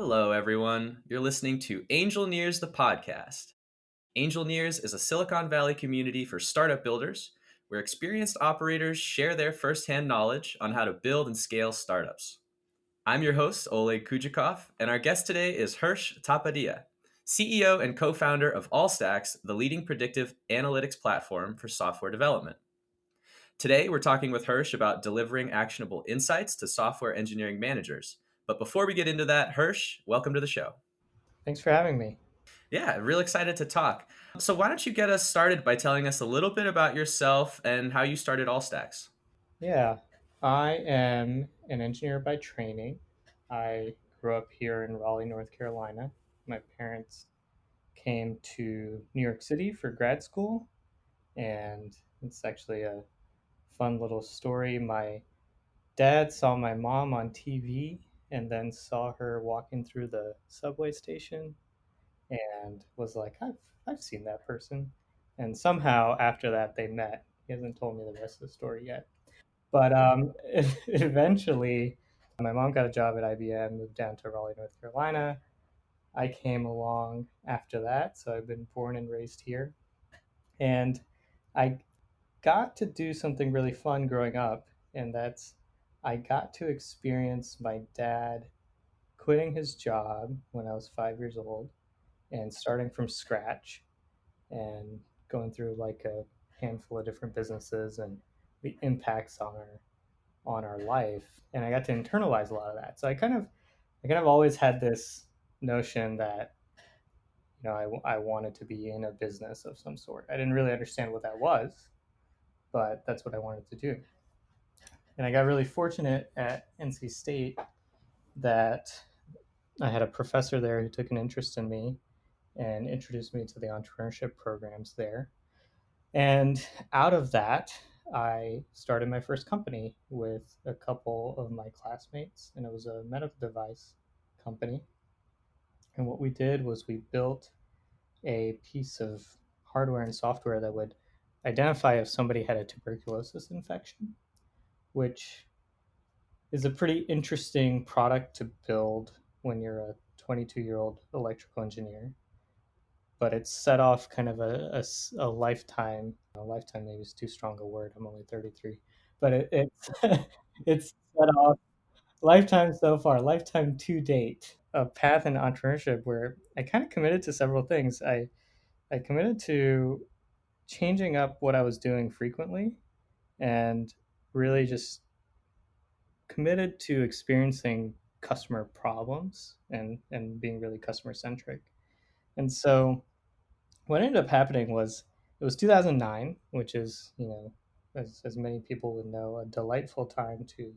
Hello, everyone. You're listening to Angel Nears, the podcast. Angel Nears is a Silicon Valley community for startup builders where experienced operators share their firsthand knowledge on how to build and scale startups. I'm your host, Oleg Kujakov, and our guest today is Hersh Tapadia, CEO and co founder of AllStacks, the leading predictive analytics platform for software development. Today, we're talking with Hersh about delivering actionable insights to software engineering managers. But before we get into that, Hersh, welcome to the show. Thanks for having me. Yeah, real excited to talk. So, why don't you get us started by telling us a little bit about yourself and how you started AllStacks? Yeah, I am an engineer by training. I grew up here in Raleigh, North Carolina. My parents came to New York City for grad school, and it's actually a fun little story. My dad saw my mom on TV and then saw her walking through the subway station and was like, I've seen that person. And somehow after that, they met. He hasn't told me the rest of the story yet. But eventually, my mom got a job at IBM, moved down to Raleigh, North Carolina. I came along after that, so I've been born and raised here. And I got to do something really fun growing up, and that's I got to experience my dad quitting his job when I was 5 years old and starting from scratch and going through like a handful of different businesses and the impacts on our life, and I got to internalize a lot of that. So I kind of always had this notion that I wanted to be in a business of some sort. I didn't really understand what that was, but that's what I wanted to do. And I got really fortunate at NC State that I had a professor there who took an interest in me and introduced me to the entrepreneurship programs there. And out of that, I started my first company with a couple of my classmates, and it was a medical device company. And what we did was we built a piece of hardware and software that would identify if somebody had a tuberculosis infection, which is a pretty interesting product to build when you're a 22-year-old electrical engineer. But it's set off kind of a lifetime. A lifetime maybe is too strong a word. I'm only 33, but it's it's set off lifetime so far, lifetime to date, a path in entrepreneurship where I kind of committed to several things. I committed to changing up what I was doing frequently and really just committed to experiencing customer problems and being really customer centric. And so what ended up happening was it was 2009, which is, as many people would know, a delightful time to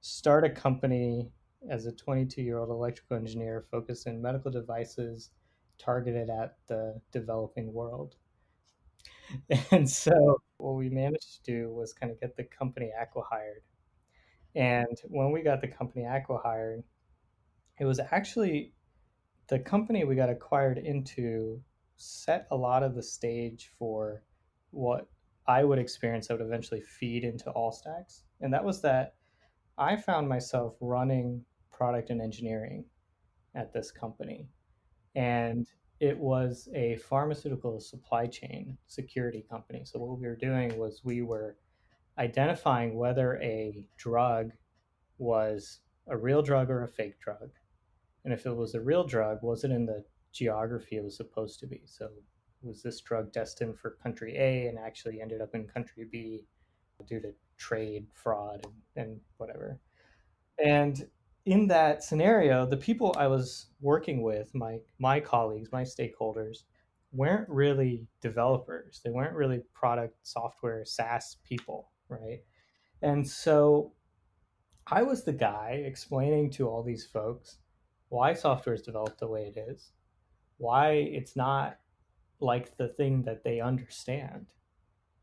start a company as a 22-year-old electrical engineer focused in medical devices targeted at the developing world. And so what we managed to do was kind of get the company acqui-hired. And when we got the company acqui-hired, it was actually the company we got acquired into set a lot of the stage for what I would experience that would eventually feed into AllStacks. And that was that I found myself running product and engineering at this company. And it was a pharmaceutical supply chain security company. So what we were doing was we were identifying whether a drug was a real drug or a fake drug. And if it was a real drug, was it in the geography it was supposed to be? So was this drug destined for country A and actually ended up in country B due to trade, fraud, and whatever? And in that scenario, the people I was working with, my colleagues, my stakeholders, weren't really developers. They weren't really product software SaaS people, right? And so I was the guy explaining to all these folks why software is developed the way it is, why it's not like the thing that they understand.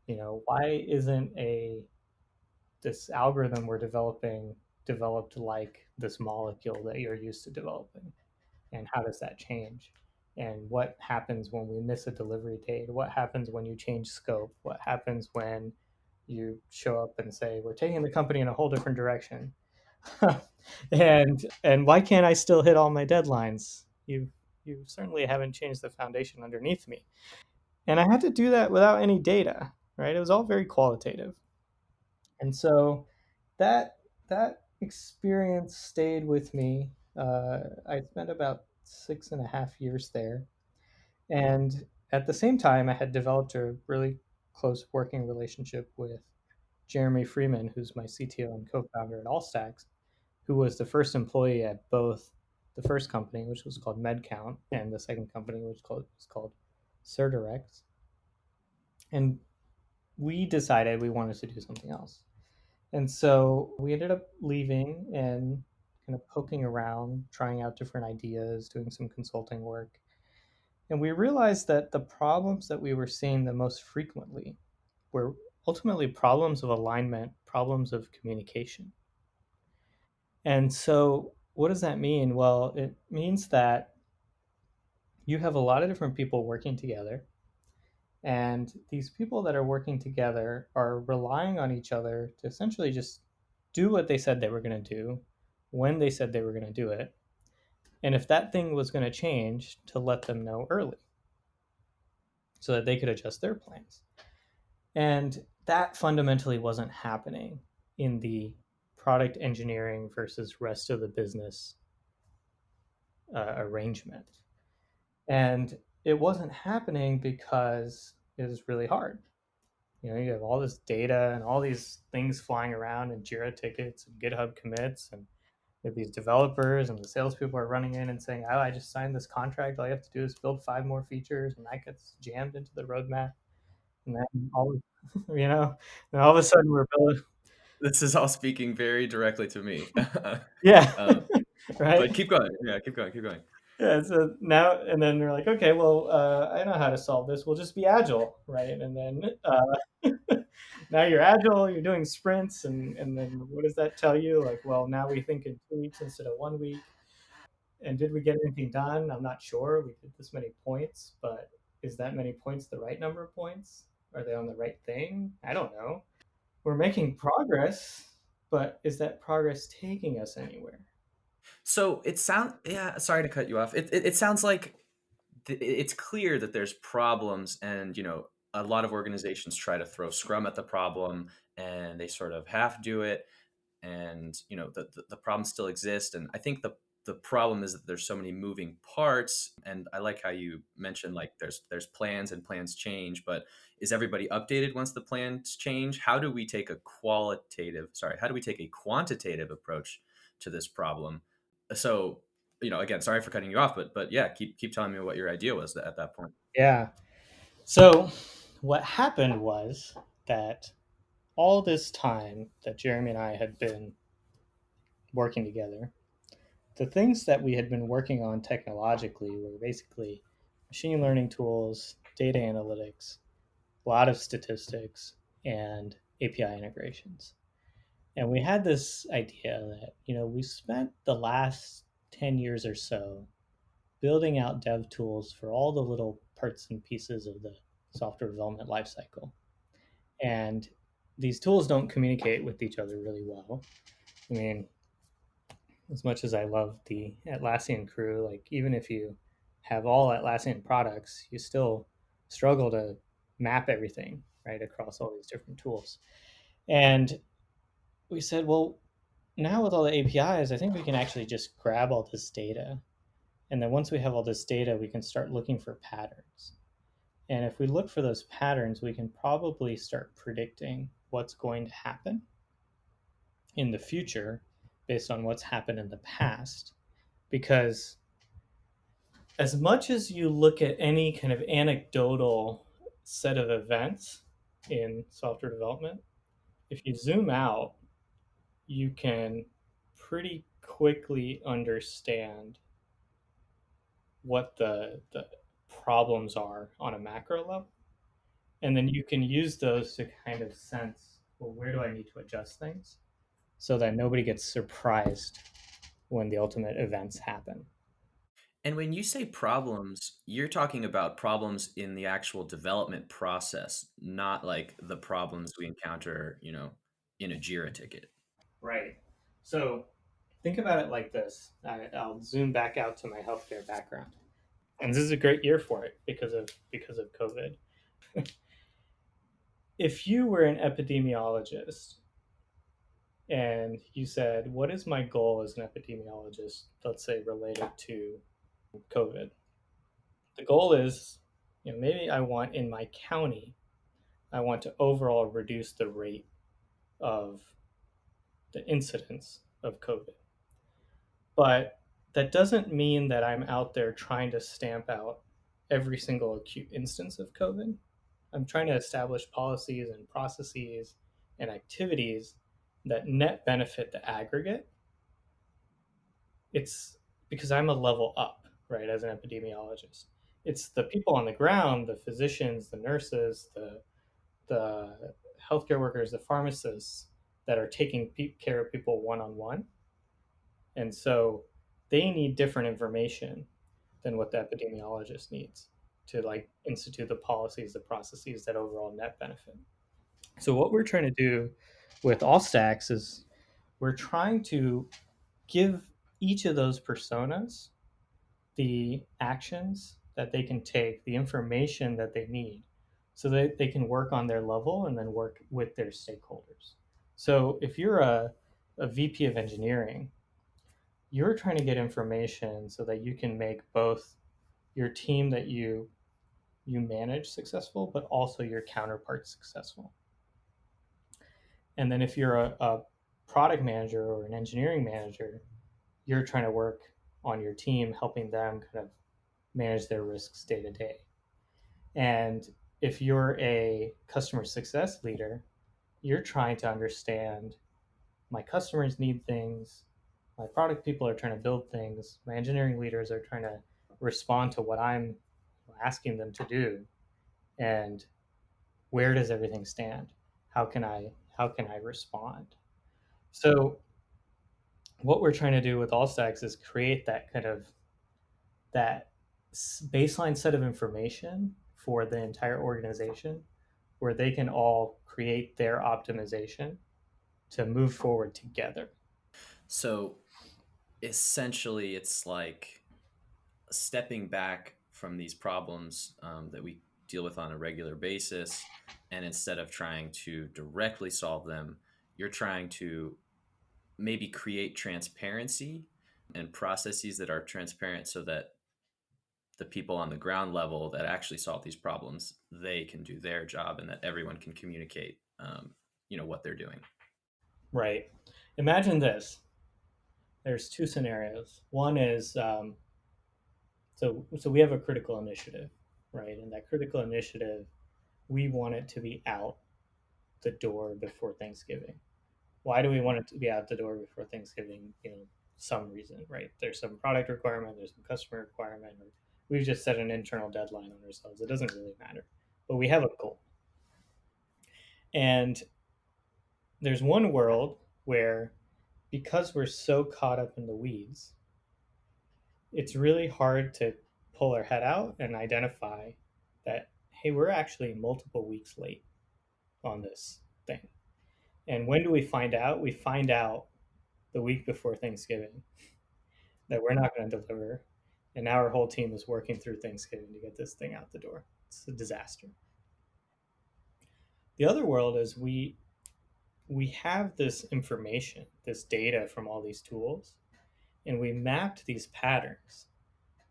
Why isn't a this algorithm we're developing developed like this molecule that you're used to developing? And how does that change? And what happens when we miss a delivery date? What happens when you change scope? What happens when you show up and say, we're taking the company in a whole different direction? And why can't I still hit all my deadlines? You certainly haven't changed the foundation underneath me. And I had to do that without any data, right? It was all very qualitative. And so that that experience stayed with me. I spent about 6.5 years there, and at the same time, I had developed a really close working relationship with Jeremy Freeman, who's my CTO and co-founder at AllStacks, who was the first employee at both the first company, which was called MedCount, and the second company, which was called Certirex. And we decided we wanted to do something else. And so we ended up leaving and kind of poking around, trying out different ideas, doing some consulting work. And we realized that the problems that we were seeing the most frequently were ultimately problems of alignment, problems of communication. And so, what does that mean? Well, it means that you have a lot of different people working together. And these people that are working together are relying on each other to essentially just do what they said they were going to do when they said they were going to do it. And if that thing was going to change, to let them know early so that they could adjust their plans. And that fundamentally wasn't happening in the product engineering versus rest of the business arrangement. And it wasn't happening because it was really hard. You have all this data and all these things flying around and Jira tickets and GitHub commits, and you have these developers and the salespeople are running in and saying, "Oh, I just signed this contract. All you have to do is build 5 more features," and that gets jammed into the roadmap. And then you know, and all of a sudden we're building. This is all speaking very directly to me. Yeah, uh, right. but keep going. Yeah, keep going. Keep going. Yeah, so now and then they're like, okay, well, I know how to solve this. We'll just be agile, right? And then now you're agile, you're doing sprints, and then what does that tell you? Like, well, now we think in 2 weeks instead of 1 week. And did we get anything done? I'm not sure. We did this many points, but is that many points the right number of points? Are they on the right thing? I don't know. We're making progress, but is that progress taking us anywhere? So it sounds, yeah, sorry to cut you off. It sounds like it's clear that there's problems, and a lot of organizations try to throw Scrum at the problem, and they sort of half do it, and the problems still exist. And I think the problem is that there's so many moving parts. And I like how you mentioned, like, there's plans and plans change, but is everybody updated once the plans change? How do we take a quantitative approach to this problem? So, again, sorry for cutting you off, but yeah, keep telling me what your idea was at that point. Yeah. So what happened was that all this time that Jeremy and I had been working together, the things that we had been working on technologically were basically machine learning tools, data analytics, a lot of statistics, and API integrations. And we had this idea that, we spent the last 10 years or so building out dev tools for all the little parts and pieces of the software development lifecycle. And these tools don't communicate with each other really well. I mean, as much as I love the Atlassian crew, like even if you have all Atlassian products, you still struggle to map everything right across all these different tools. And we said, well, now with all the APIs, I think we can actually just grab all this data. And then once we have all this data, we can start looking for patterns. And if we look for those patterns, we can probably start predicting what's going to happen in the future based on what's happened in the past. Because as much as you look at any kind of anecdotal set of events in software development, if you zoom out, you can pretty quickly understand what the problems are on a macro level. And then you can use those to kind of sense, well, where do I need to adjust things so that nobody gets surprised when the ultimate events happen. And when you say problems, you're talking about problems in the actual development process, not like the problems we encounter, in a Jira ticket. Right. So think about it like this. I'll zoom back out to my healthcare background, and this is a great year for it because of COVID. If you were an epidemiologist and you said, "What is my goal as an epidemiologist?" Let's say related to COVID. The goal is, maybe I want in my county, I want to overall reduce the rate of the incidence of COVID. But that doesn't mean that I'm out there trying to stamp out every single acute instance of COVID. I'm trying to establish policies and processes and activities that net benefit the aggregate. It's because I'm a level up, right, as an epidemiologist. It's the people on the ground, the physicians, the nurses, the healthcare workers, the pharmacists that are taking care of people one on one. And so they need different information than what the epidemiologist needs to like institute the policies, the processes that overall net benefit. So what we're trying to do with all stacks is we're trying to give each of those personas the actions that they can take, the information that they need, so that they can work on their level and then work with their stakeholders. So if you're a VP of engineering, you're trying to get information so that you can make both your team that you manage successful, but also your counterpart successful. And then if you're a product manager or an engineering manager, you're trying to work on your team, helping them kind of manage their risks day to day. And if you're a customer success leader, you're trying to understand my customers need things, my product people are trying to build things, my engineering leaders are trying to respond to what I'm asking them to do, and where does everything stand? How can I respond? So what we're trying to do with Allstacks is create that kind of that baseline set of information for the entire organization where they can all create their optimization to move forward together. So essentially, it's like stepping back from these problems that we deal with on a regular basis. And instead of trying to directly solve them, you're trying to maybe create transparency and processes that are transparent so that the people on the ground level that actually solve these problems, they can do their job and that everyone can communicate, what they're doing. Right. Imagine this. There's two scenarios. One is so we have a critical initiative, right? And that critical initiative, we want it to be out the door before Thanksgiving. Why do we want it to be out the door before Thanksgiving? Some reason, right? There's some product requirement, there's some customer requirement, or we've just set an internal deadline on ourselves. It doesn't really matter, but we have a goal. And there's one world where, because we're so caught up in the weeds, it's really hard to pull our head out and identify that, hey, we're actually multiple weeks late on this thing. And when do we find out? We find out the week before Thanksgiving that we're not going to deliver. And now our whole team is working through Thanksgiving to get this thing out the door. It's a disaster. The other world is we have this information, this data from all these tools, and we mapped these patterns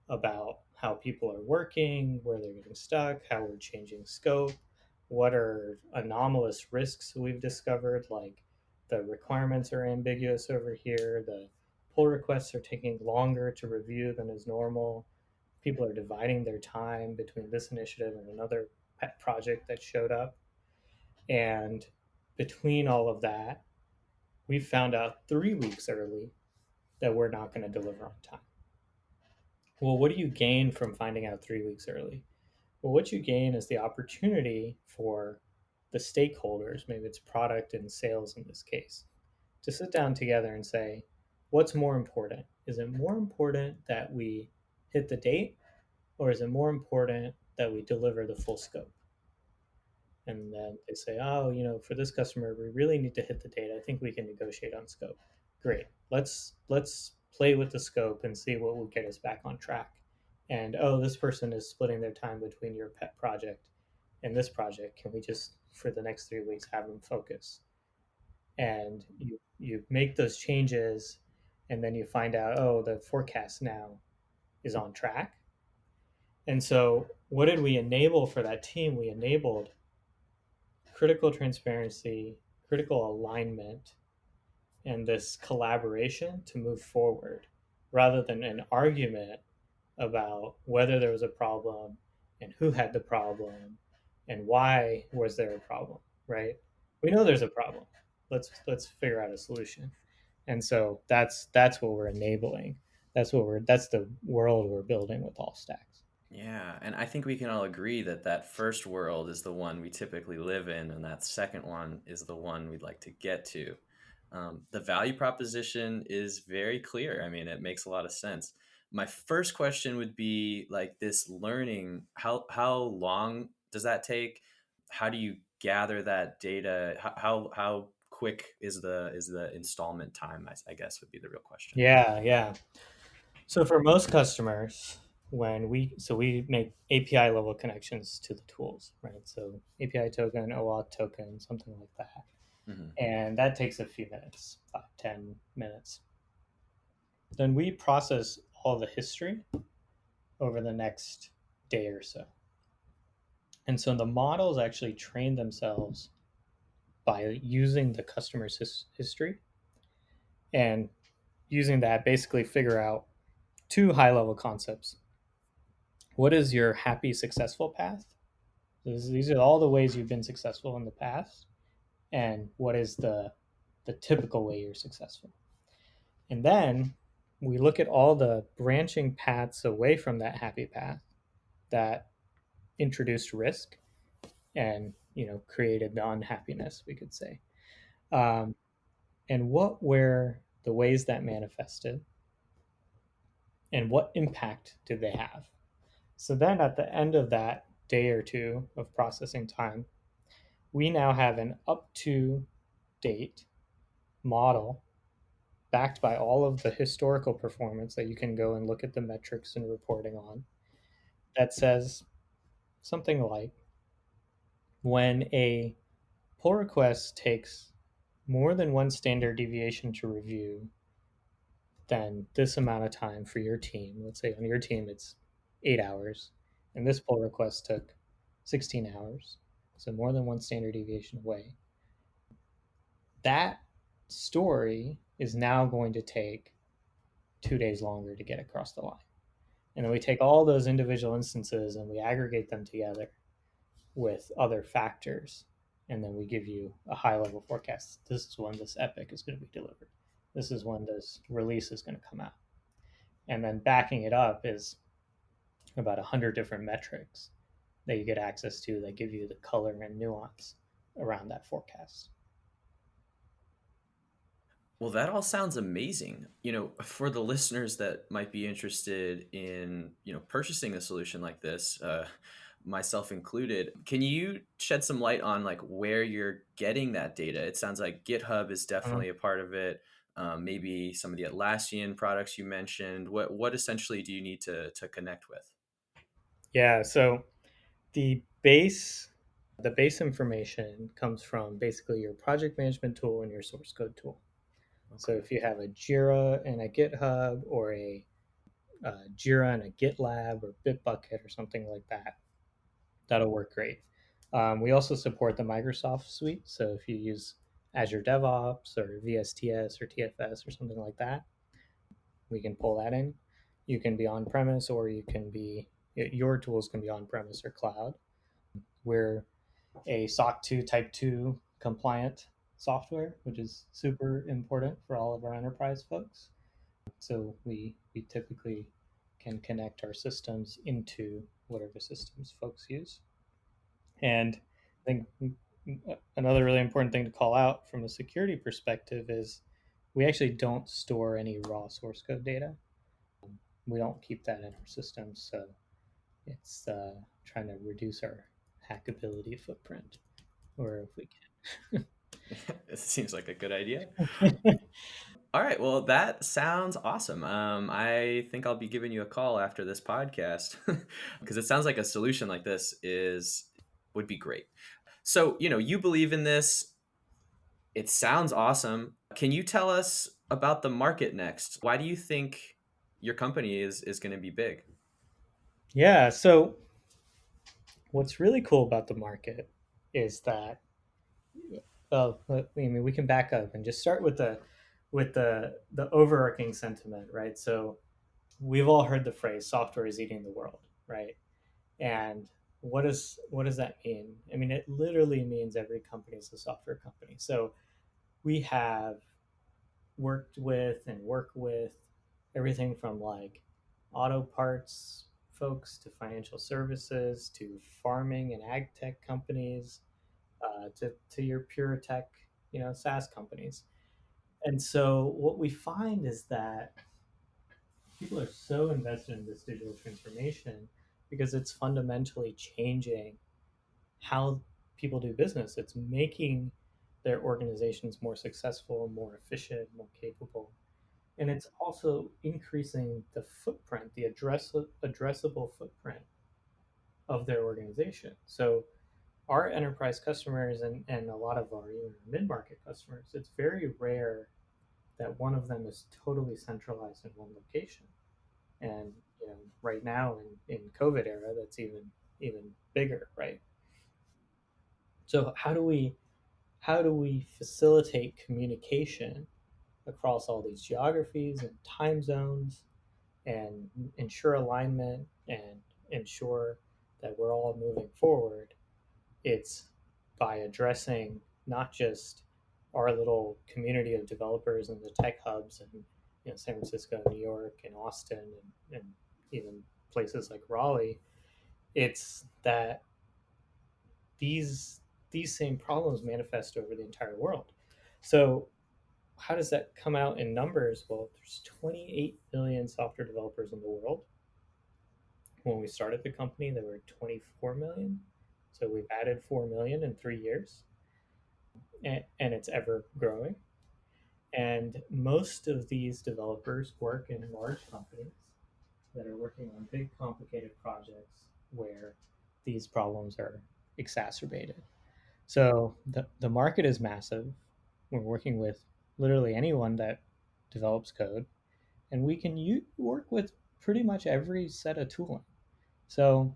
about how people are working, where they're getting stuck, how we're changing scope, what are anomalous risks we've discovered, like the requirements are ambiguous over here, the pull requests are taking longer to review than is normal, people are dividing their time between this initiative and another pet project that showed up. And between all of that, we found out 3 weeks early that we're not going to deliver on time. Well, what do you gain from finding out 3 weeks early? Well, what you gain is the opportunity for the stakeholders, maybe it's product and sales in this case, to sit down together and say, what's more important? Is it more important that we hit the date, or is it more important that we deliver the full scope? And then they say, oh, for this customer, we really need to hit the date. I think we can negotiate on scope. Great. Let's play with the scope and see what will get us back on track. And oh, this person is splitting their time between your pet project and this project. Can we just for the next 3 weeks have them focus? And you make those changes, and then you find out, oh, the forecast now is on track. And so, what did we enable for that team? We enabled critical transparency, critical alignment, and this collaboration to move forward rather than an argument about whether there was a problem and who had the problem and why was there a problem, right? We know there's a problem. Let's figure out a solution. And so that's what we're enabling. That's the world we're building with all stacks. Yeah, and I think we can all agree that that first world is the one we typically live in, and that second one is the one we'd like to get to. The value proposition is very clear. I mean, it makes a lot of sense. My first question would be like this learning, how long does that take? How do you gather that data? How quick is the installment time? I guess would be the real question. Yeah, yeah. So for most customers, we make API level connections to the tools, right? So API token, OAuth token, something like that. Hmm. And that takes a few minutes, 5, 10 minutes. Then we process all the history over the next day or so. And so the models actually train themselves by using the customer's history and using that basically figure out two high level concepts. What is your happy, successful path? These are all the ways you've been successful in the past, and what is the typical way you're successful. And then we look at all the branching paths away from that happy path that introduced risk and created the unhappiness, we could say, um, and what were the ways that manifested, and what impact did they have. So then at the end of that day or two of processing time, we now have an up to date model backed by all of the historical performance that you can go and look at the metrics and reporting on that says something like when a pull request takes more than one standard deviation to review, then this amount of time for your team, let's say on your team it's 8 hours, and this pull request took 16 hours, so more than one standard deviation away. That story is now going to take 2 days longer to get across the line. And then we take all those individual instances and we aggregate them together with other factors. And then we give you a high level forecast. This is when this epic is going to be delivered. This is when this release is going to come out. And then backing it up is about 100 different metrics that you get access to that give you the color and nuance around that forecast. Well, that all sounds amazing. For the listeners that might be interested in, purchasing a solution like this, myself included, can you shed some light on like where you're getting that data? It sounds like GitHub is Uh-huh. definitely a part of it. Maybe some of the Atlassian products you mentioned. What essentially do you need to connect with? Yeah, so the base information comes from basically your project management tool and your source code tool. So Okay. if you have a Jira and a GitHub, or a Jira and a GitLab or Bitbucket or something like that, that'll work great. We also support the Microsoft suite. So if you use Azure DevOps or VSTS or TFS or something like that, we can pull that in. You can be on premise, or your tools can be on premise or cloud. We're a SOC 2 Type 2 compliant software, which is super important for all of our enterprise folks. So we typically can connect our systems into whatever systems folks use. And I think another really important thing to call out from a security perspective is we actually don't store any raw source code data. We don't keep that in our systems, so it's trying to reduce our hackability footprint, or if we It seems like a good idea. can. All right. Well, that sounds awesome. I think I'll be giving you a call after this podcast because it sounds like a solution like this is would be great. So, you believe in this. It sounds awesome. Can you tell us about the market next? Why do you think your company is going to be big? Yeah. So what's really cool about the market is that, I mean, we can back up and just start with the overarching sentiment, right? So we've all heard the phrase "software is eating the world," right? And what does that mean? I mean, it literally means every company is a software company. So we have worked with and work with everything from like auto parts folks to financial services to farming and ag tech companies, to your pure tech, SaaS companies. And so what we find is that people are so invested in this digital transformation because it's fundamentally changing how people do business. It's making their organizations more successful, more efficient, more capable. And it's also increasing the footprint, the addressable footprint of their organization. So our enterprise customers and a lot of our even mid-market customers, it's very rare that one of them is totally centralized in one location. And right now in COVID era, that's even bigger, right? So how do we facilitate communication across all these geographies and time zones and ensure alignment and ensure that we're all moving forward? It's by addressing not just our little community of developers and the tech hubs and San Francisco, New York, and Austin, and even places like Raleigh. It's that these these same problems manifest over the entire world. So how does that come out in numbers? Well, there's 28 million software developers in the world. When we started the company, there were 24 million. So we've added 4 million in 3 years, and it's ever growing. And most of these developers work in large companies that are working on big, complicated projects where these problems are exacerbated. So the market is massive. We're working with literally anyone that develops code, and we can work with pretty much every set of tooling. So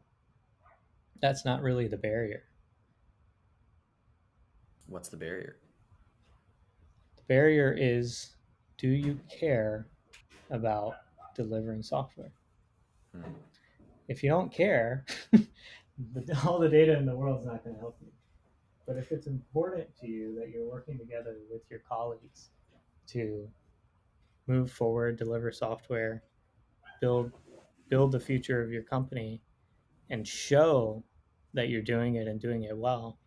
that's not really the barrier. What's the barrier? The barrier is, do you care about delivering software? Hmm. If you don't care, all the data in the world is not going to help you. But if it's important to you that you're working together with your colleagues to move forward, deliver software, build build the future of your company, and show that you're doing it and doing it well,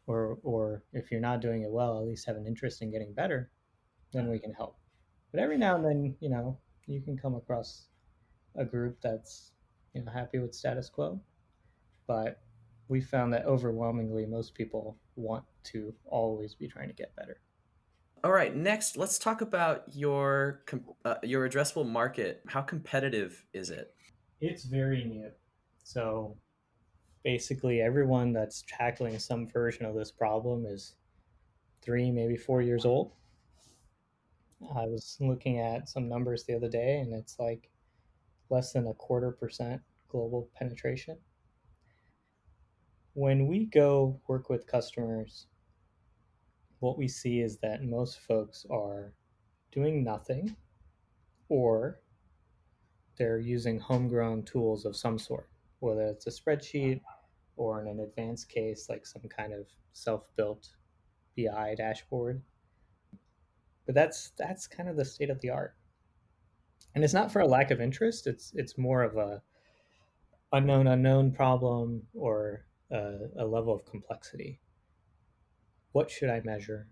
or if you're not doing it well, at least have an interest in getting better, then we can help. But every now and then, you can come across a group that's happy with status quo, but we found that overwhelmingly most people want to always be trying to get better. All right, next, let's talk about your addressable market. How competitive is it? It's very new. So basically, everyone that's tackling some version of this problem is 3, maybe 4 years old. I was looking at some numbers the other day, and it's like less than a 1/4% global penetration. When we go work with customers, what we see is that most folks are doing nothing, or they're using homegrown tools of some sort, whether it's a spreadsheet or in an advanced case, like some kind of self built BI dashboard. But that's kind of the state of the art. And it's not for a lack of interest. It's more of a unknown problem, or a level of complexity. What should I measure?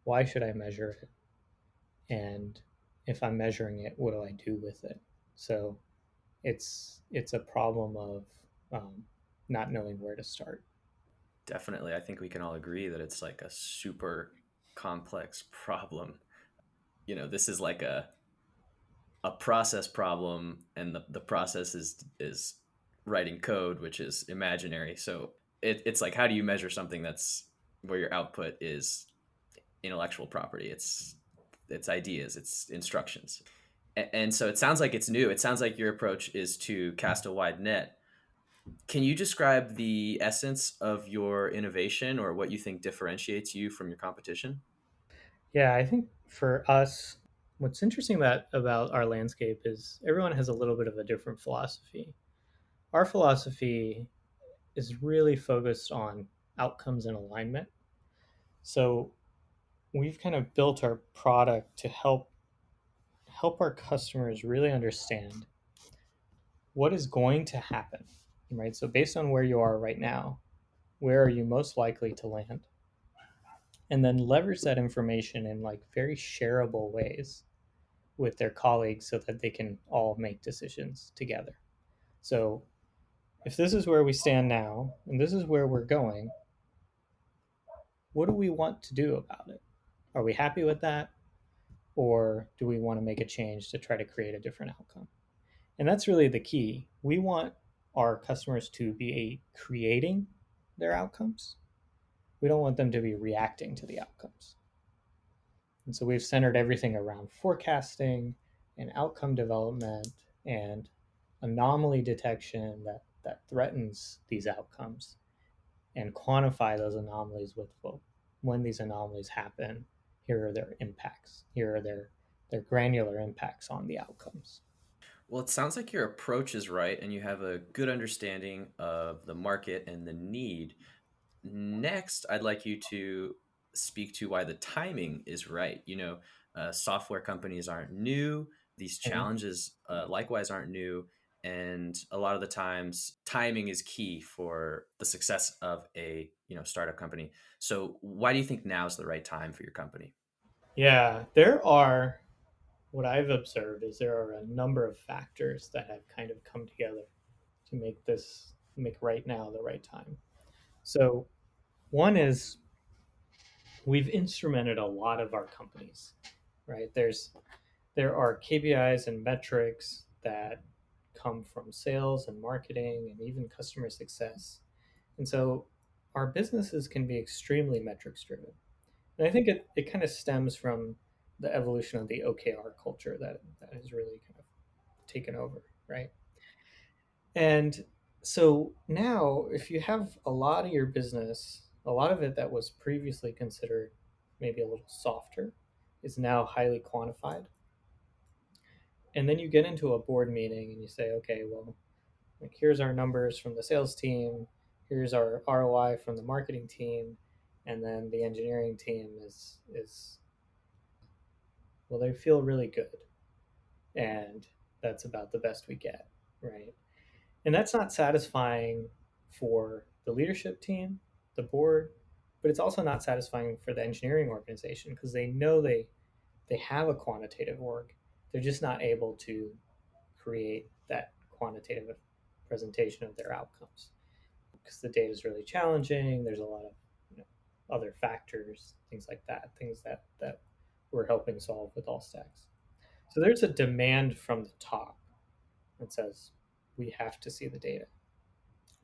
Why should I measure it? And if I'm measuring it, what do I do with it? So it's a problem of um, not knowing where to start. Definitely, I think we can all agree that it's like a super complex problem. this is like a process problem, and the process is writing code, which is imaginary. So it's like, how do you measure something that's where your output is intellectual property? It's ideas, it's instructions. And so it sounds like it's new. It sounds like your approach is to cast a wide net. Can you describe the essence of your innovation, or what you think differentiates you from your competition? Yeah, I think for us, what's interesting about our landscape is everyone has a little bit of a different philosophy. Our philosophy is really focused on outcomes and alignment. So we've kind of built our product to help our customers really understand what is going to happen, right? So based on where you are right now, where are you most likely to land? And then leverage that information in like very shareable ways with their colleagues so that they can all make decisions together. So if this is where we stand now and this is where we're going, what do we want to do about it? Are we happy with that? Or do we want to make a change to try to create a different outcome? And that's really the key. We want our customers to be creating their outcomes. We don't want them to be reacting to the outcomes. And so we've centered everything around forecasting and outcome development and anomaly detection that threatens these outcomes, and quantify those anomalies with, well, when these anomalies happen, here are their impacts. Here are their granular impacts on the outcomes. Well, it sounds like your approach is right, and you have a good understanding of the market and the need. Next, I'd like you to speak to why the timing is right. Software companies aren't new. These Mhm. challenges, likewise, aren't new. And a lot of the times, timing is key for the success of a startup company. So, why do you think now is the right time for your company? Yeah, there are, what I've observed is there are a number of factors that have kind of come together to make right now the right time. So, one is we've instrumented a lot of our companies, right? There are KPIs and metrics that come from sales and marketing and even customer success. And so our businesses can be extremely metrics driven. And I think it kind of stems from the evolution of the OKR culture that has really kind of taken over, right? And so now, if you have a lot of your business, a lot of it that was previously considered maybe a little softer is now highly quantified. And then you get into a board meeting and you say, okay, well, like here's our numbers from the sales team, here's our ROI from the marketing team, and then the engineering team is well, they feel really good, and that's about the best we get, right? And that's not satisfying for the leadership team, the board, but it's also not satisfying for the engineering organization because they know they have a quantitative org. They're just not able to create that quantitative presentation of their outcomes because the data is really challenging. There's a lot of other factors, things like that, things that we're helping solve with all stacks. So there's a demand from the top that says we have to see the data.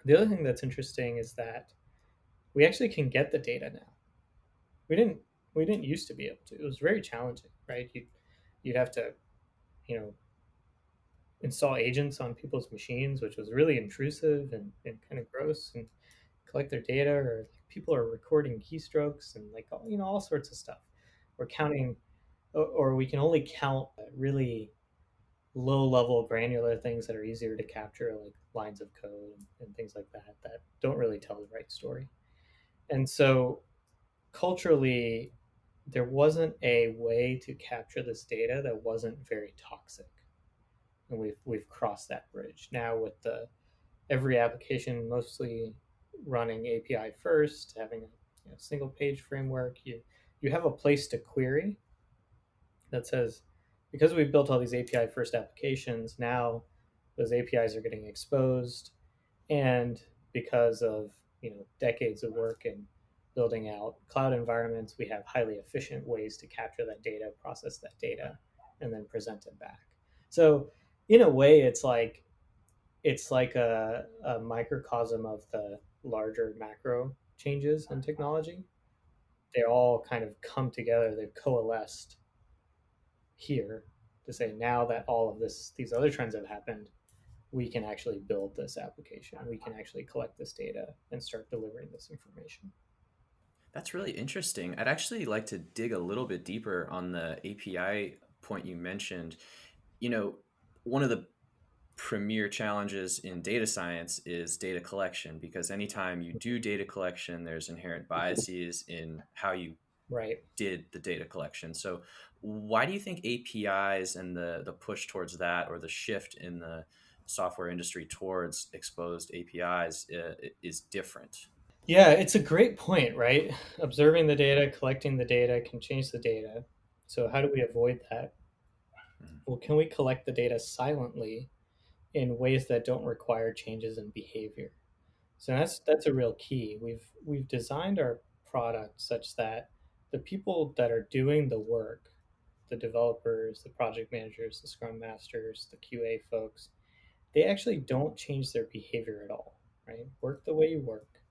The other thing that's interesting is that we actually can get the data now. We didn't we didn't used to be able to. It was very challenging, right? You'd have to, you know, install agents on people's machines, which was really intrusive and kind of gross, and collect their data, or like people are recording keystrokes and like all sorts of stuff. We're counting, or we can only count really low level granular things that are easier to capture, like lines of code and things like that don't really tell the right story. And so culturally, there wasn't a way to capture this data that wasn't very toxic, and we've crossed that bridge now with the every application mostly running API first, having a single page framework. You have a place to query that says, because we've built all these API first applications, now those APIs are getting exposed, and because of decades of work in building out cloud environments, we have highly efficient ways to capture that data, process that data, and then present it back. So in a way, it's like a microcosm of the larger macro changes in technology. They all kind of come together, they've coalesced here to say now that all of these other trends have happened, we can actually build this application. We can actually collect this data and start delivering this information. That's really interesting. I'd actually like to dig a little bit deeper on the API point you mentioned. You know, one of the premier challenges in data science is data collection, because anytime you do data collection, there's inherent biases in how you Right. did the data collection. So why do you think APIs and the push towards that, or the shift in the software industry towards exposed APIs is different? Yeah, it's a great point, right? Observing the data, collecting the data can change the data. So, how do we avoid that? Mhm. Well, can we collect the data silently in ways that don't require changes in behavior? So that's a real key. We've designed our product such that the people that are doing the work, the developers, the project managers, the scrum masters, the QA folks, they actually don't change their behavior at all, right? Work the way you work.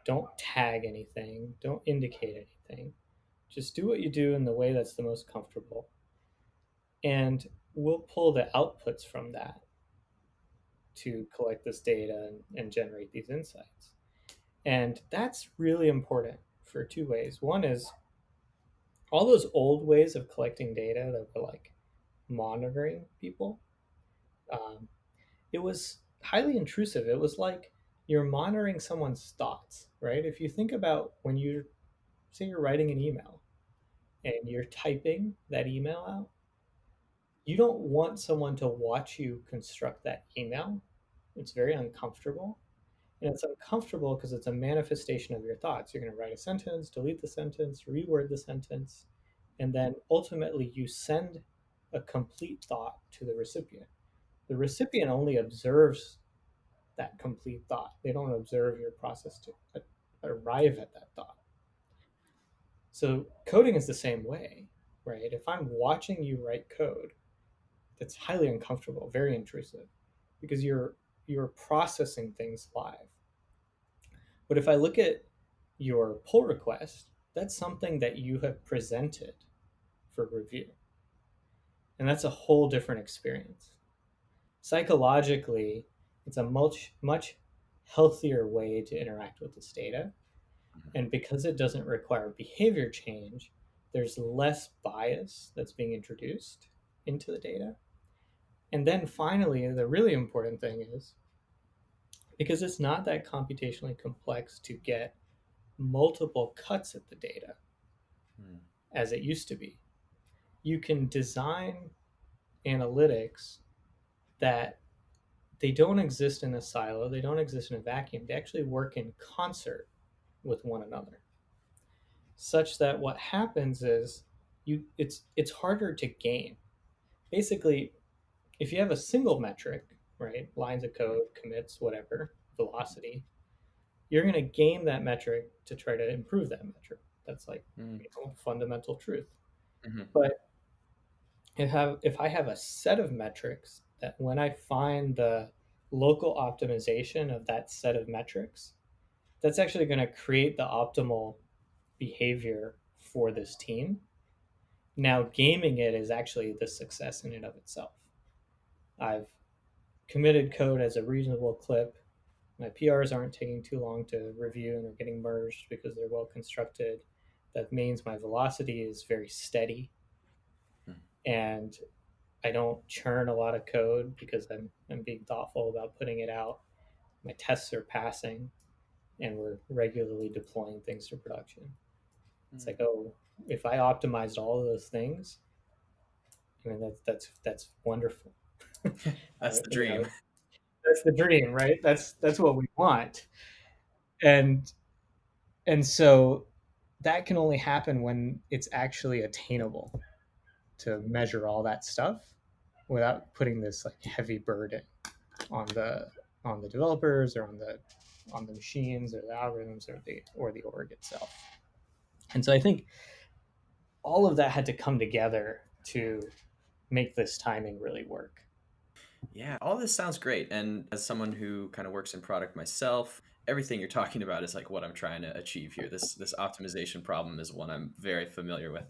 Don't tag anything, don't indicate anything. Just do what you do in the way that's the most comfortable. And we'll pull the outputs from that to collect this data and generate these insights. And that's really important for two ways. One is all those old ways of collecting data that were like monitoring people, um, it was highly intrusive. It was like you're monitoring someone's thoughts, right? If you think about when you say you're writing an email and you're typing that email out, you don't want someone to watch you construct that email. It's very uncomfortable. And it's uncomfortable because it's a manifestation of your thoughts. You're going to write a sentence, delete the sentence, reword the sentence, and then ultimately you send a complete thought to the recipient. The recipient only observes that complete thought, they don't observe your process to arrive at that thought. So, coding is the same way, right? If I'm watching you write code, that's highly uncomfortable, very intrusive, because you're processing things live. But if I look at your pull request, that's something that you have presented for review. And that's a whole different experience. Psychologically, it's a much healthier way to interact with this data. Mhm. And because it doesn't require behavior change, there's less bias that's being introduced into the data. And then finally, the really important thing is because it's not that computationally complex to get multiple cuts at the data Mm. as it used to be. You can design analytics that they don't exist in a silo, they don't exist in a vacuum. They actually work in concert with one another. Such that what happens is it's harder to game. Basically, if you have a single metric, right, lines of code, commits, whatever, velocity, you're going to game that metric to try to improve that metric. That's like, Mm. fundamental truth. Mhm. But if I have a set of metrics that when I find the local optimization of that set of metrics, that's actually going to create the optimal behavior for this team. Now, gaming it is actually the success in and of itself. I've committed code as a reasonable clip. My PRs aren't taking too long to review and are getting merged because they're well constructed. That means my velocity is very steady, Mm. and I don't churn a lot of code because I'm being thoughtful about putting it out. My tests are passing, and we're regularly deploying things to production. It's Mm. like, oh, if I optimized all of those things, I mean that's wonderful. That's the You dream. know, that's the dream, right? That's what we want, and so that can only happen when it's actually attainable to measure all that stuff without putting this like heavy burden on the developers or on the on the machines or the algorithms or the org itself. And so I think all of that had to come together to make this timing really work. Yeah, all this sounds great. And as someone who kind of works in product myself, everything you're talking about is like what I'm trying to achieve here. This optimization problem is one I'm very familiar with.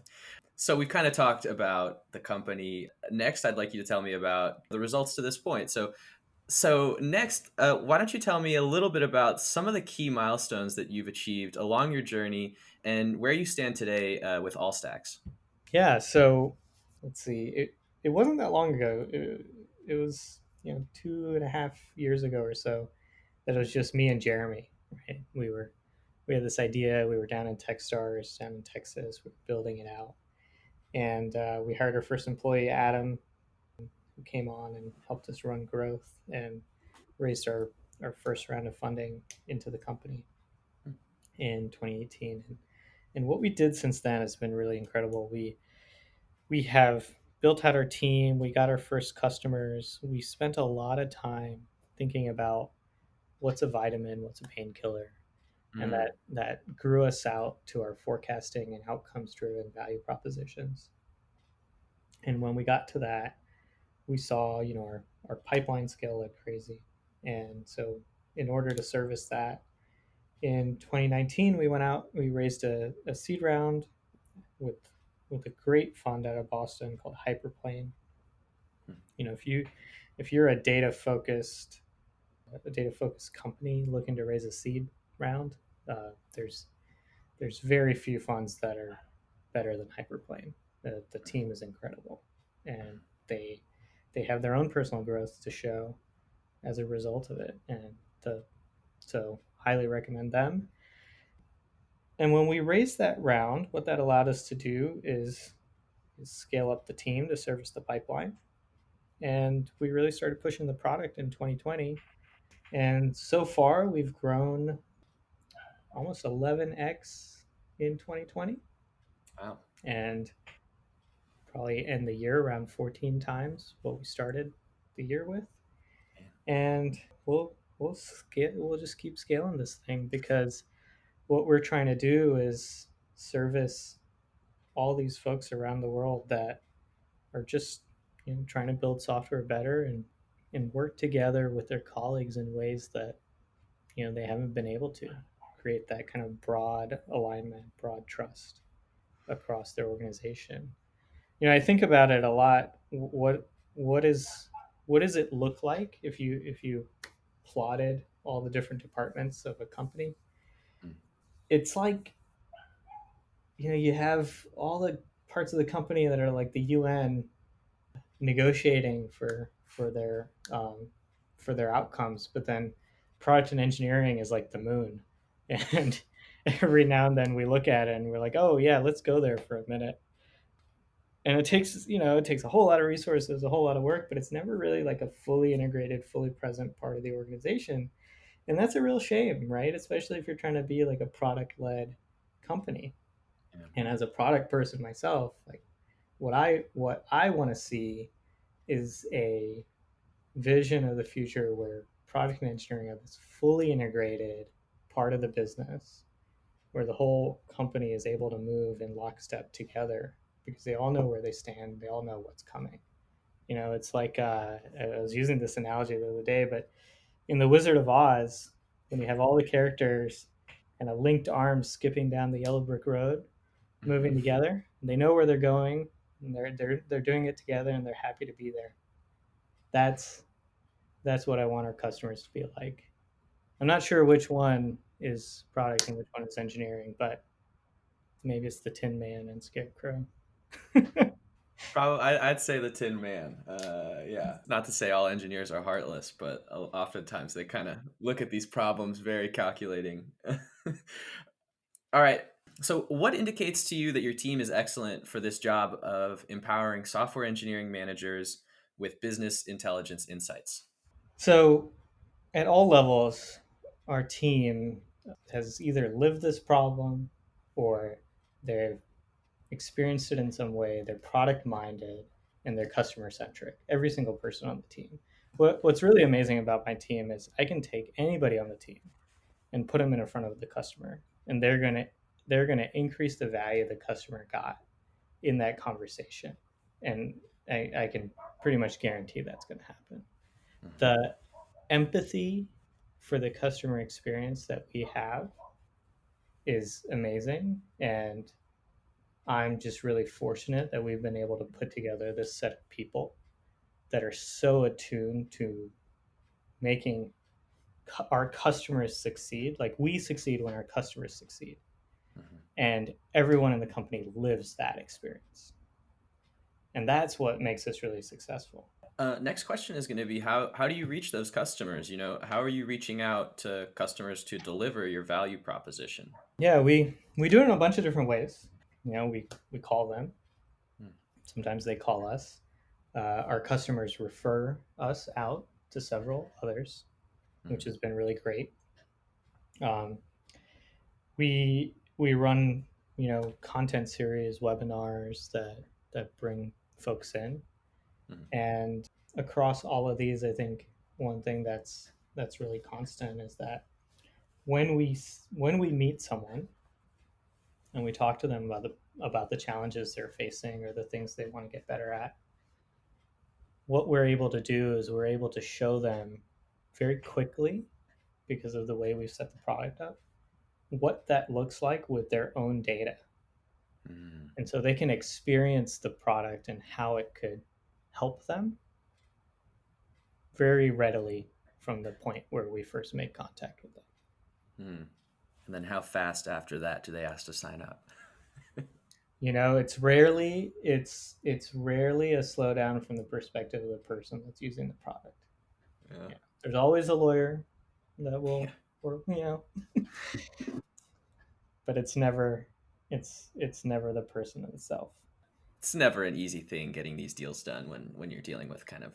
So we've kind of talked about the company. Next, I'd like you to tell me about the results to this point. So next, why don't you tell me a little bit about some of the key milestones that you've achieved along your journey and where you stand today with All Stacks? Yeah, so let's see. It wasn't that long ago. It was 2.5 years ago or so that it was just me and Jeremy. Right? We had this idea. We were down in Techstars, down in Texas. We were building it out, and we hired our first employee, Adam, who came on and helped us run growth and raised our first round of funding into the company in 2018. And what we did since then has been really incredible. We have built out our team. We got our first customers. We spent a lot of time thinking about what's a vitamin, what's a painkiller, and Mm, that grew us out to our forecasting and outcomes driven value propositions. And when we got to that, we saw our pipeline scale like crazy. And so in order to service that, in 2019 we went out, we raised a seed round with a great fund out of Boston called Hyperplane. mm, If you're a data focused company looking to raise a seed round, there's very few funds that are better than Hyperplane. The team is incredible, and they they have their own personal growth to show as a result of it, and so highly recommend them. And when we raised that round, what that allowed us to do is scale up the team to service the pipeline, and we really started pushing the product in 2020. And so far, we've grown almost 11x in 2020, wow. and probably end the year around 14 times what we started the year with. Man. And we'll just keep scaling this thing, because what we're trying to do is service all these folks around the world that are just trying to build software better and work together with their colleagues in ways that they haven't been able to create that kind of broad alignment, broad trust across their organization. I think about it a lot. What is what does it look like if you plotted all the different departments of a company? Mm, It's like you have all the parts of the company that are like the UN negotiating for their outcomes, but then product and engineering is like the moon, and every now and then we look at it and we're like, oh yeah, let's go there for a minute. And it takes a whole lot of resources, a whole lot of work, but it's never really like a fully integrated, fully present part of the organization. And that's a real shame, right? Especially if you're trying to be like a product led company. yeah. And as a product person myself, like what I want to see is a vision of the future where product and engineering are this fully integrated part of the business, where the whole company is able to move in lockstep together because they all know where they stand, they all know what's coming. It's like, I was using this analogy the other day, but in The Wizard of Oz, when you have all the characters kind of linked arms skipping down the yellow brick road, moving Hmm. together, they know where they're going, and they're doing it together, and they're happy to be there. That's that's what I want our customers to be like. I'm not sure which one is product and which one is engineering, but maybe it's the Tin Man and Scarecrow. Probably, I'd say the Tin Man. Yeah, not to say all engineers are heartless, but oftentimes they kind of look at these problems very calculating. All right. So, what indicates to you that your team is excellent for this job of empowering software engineering managers with business intelligence insights? So, at all levels, our team has either lived this problem or they've experienced it in some way. They're product minded and they're customer centric. Every single person on the team. What's really amazing about my team is I can take anybody on the team and put them in front of the customer, and they're gonna increase the value the customer got in that conversation, and I can pretty much guarantee that's going to happen. Hmm. The empathy for the customer experience that we have is amazing, and I'm just really fortunate that we've been able to put together this set of people that are so attuned to making our customers succeed. Like, we succeed when our customers succeed, Hmm. and everyone in the company lives that experience, and that's what makes us really successful. Next question is going to be how do you reach those customers? How are you reaching out to customers to deliver your value proposition? Yeah, we do it in a bunch of different ways. We call them. Mm. Sometimes they call us. Our customers refer us out to several others, which Mm. has been really great. Um, we run content series, webinars that bring folks in, Mm. and across all of these, I think one thing that's really constant is that when we meet someone and we talk to them about the challenges they're facing or the things they want to get better at, what we're able to do is we're able to show them very quickly, because of the way we've set the product up, what that looks like with their own data. Mm. And so they can experience the product and how it could help them very readily from the point where we first make contact with them. Mm. And then how fast after that do they ask to sign up? It's rarely a slowdown from the perspective of the person that's using the product. Yeah. Yeah, there's always a lawyer that Yeah. will work, but it's never the person itself. It's never an easy thing getting these deals done when you're dealing with kind of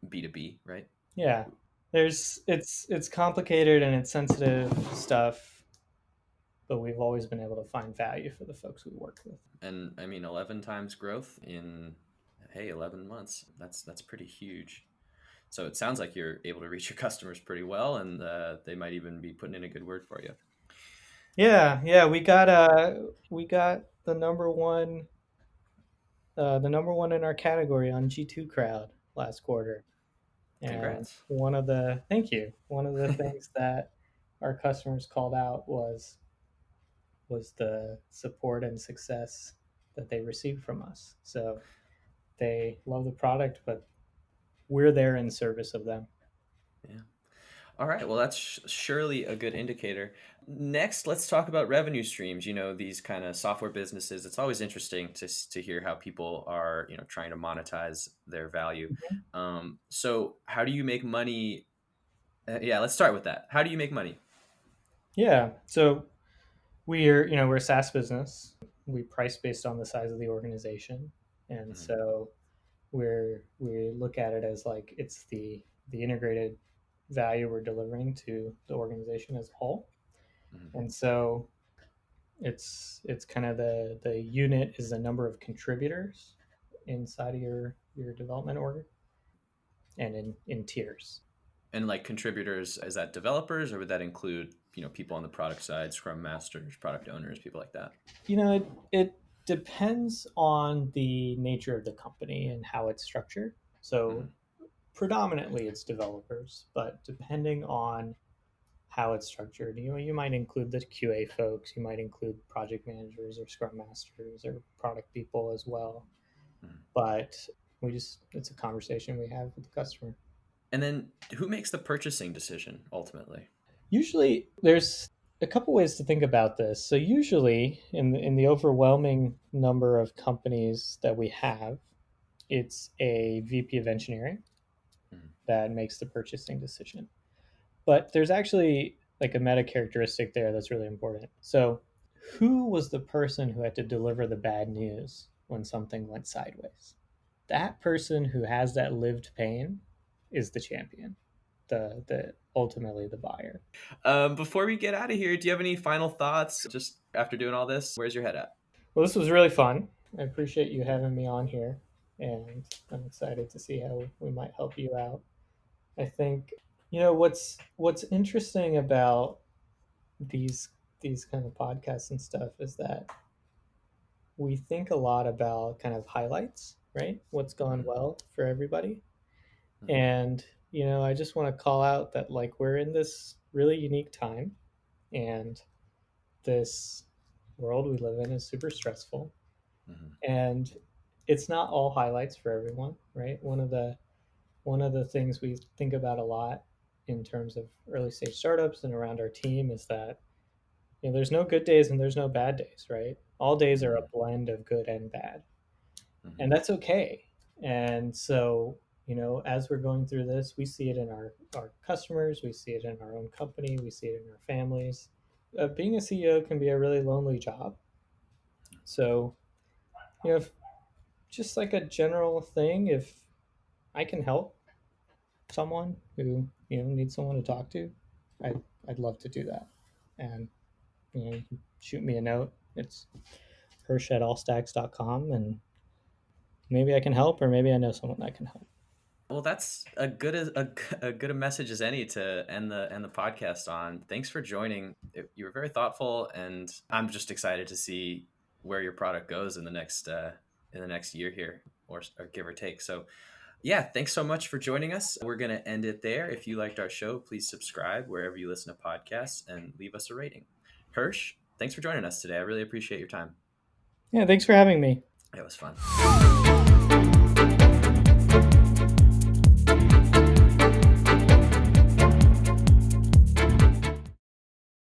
B2B, right? Yeah, it's complicated and it's sensitive stuff, but we've always been able to find value for the folks we work with. And I mean, 11 times growth in, hey, 11 months. That's pretty huge. So it sounds like you're able to reach your customers pretty well, and they might even be putting in a good word for you. Yeah, yeah, we got the number one in our category on G2 Crowd last quarter. And Congrats. thank you. One of the things that our customers called out was the support and success that they received from us. So they love the product, but we're there in service of them. Yeah. All right. Well, that's surely a good indicator. Next, let's talk about revenue streams. These kind of software businesses. It's always interesting to hear how people are, trying to monetize their value. So, how do you make money? Yeah, let's start with that. How do you make money? Yeah. So we're a SaaS business. We price based on the size of the organization, and Mhm. so we look at it as like it's the integrated value we're delivering to the organization as a whole. Mhm. And so it's kind of the unit is the number of contributors inside of your development org, and in tiers. And like contributors, is that developers or would that include, people on the product side, scrum masters, product owners, people like that? It depends on the nature of the company and how it's structured. So Mhm. predominantly it's developers, but depending on how it's structured, you might include the QA folks, you might include project managers or scrum masters or product people as well. Mhm. But it's a conversation we have with the customer. And then who makes the purchasing decision ultimately? Usually, there's a couple ways to think about this. So usually, in the overwhelming number of companies that we have, it's a VP of engineering Mhm. that makes the purchasing decision. But there's actually like a meta characteristic there that's really important. So, who was the person who had to deliver the bad news when something went sideways? That person who has that lived pain is the champion, the ultimately the buyer. Before we get out of here, do you have any final thoughts? Just after doing all this, where's your head at? Well, this was really fun. I appreciate you having me on here, and I'm excited to see how we might help you out. I think what's interesting about these these kind of podcasts and stuff is that we think a lot about kind of highlights, right? What's gone Mm-hmm. well for everybody. Mm-hmm. And, I just want to call out that like we're in this really unique time, and this world we live in is super stressful, Mm-hmm. and it's not all highlights for everyone, right? One of the things we think about a lot in terms of early stage startups and around our team is that there's no good days and there's no bad days, right? All days are a Mm-hmm. blend of good and bad, Mm-hmm. and that's okay. And so, as we're going through this, we see it in our customers, we see it in our own company, we see it in our families. Being a CEO can be a really lonely job. So, if, just like a general thing, if I can help someone who needs someone to talk to, I'd love to do that. And you can shoot me a note. It's hersh@allstacks.com, and maybe I can help, or maybe I know someone that can help. Well, that's a good a message as any to end the podcast on. Thanks for joining. You were very thoughtful, and I'm just excited to see where your product goes in the next year here, or give or take. So, yeah, thanks so much for joining us. We're gonna end it there. If you liked our show, please subscribe wherever you listen to podcasts and leave us a rating. Hirsch, thanks for joining us today. I really appreciate your time. Yeah, thanks for having me. It was fun.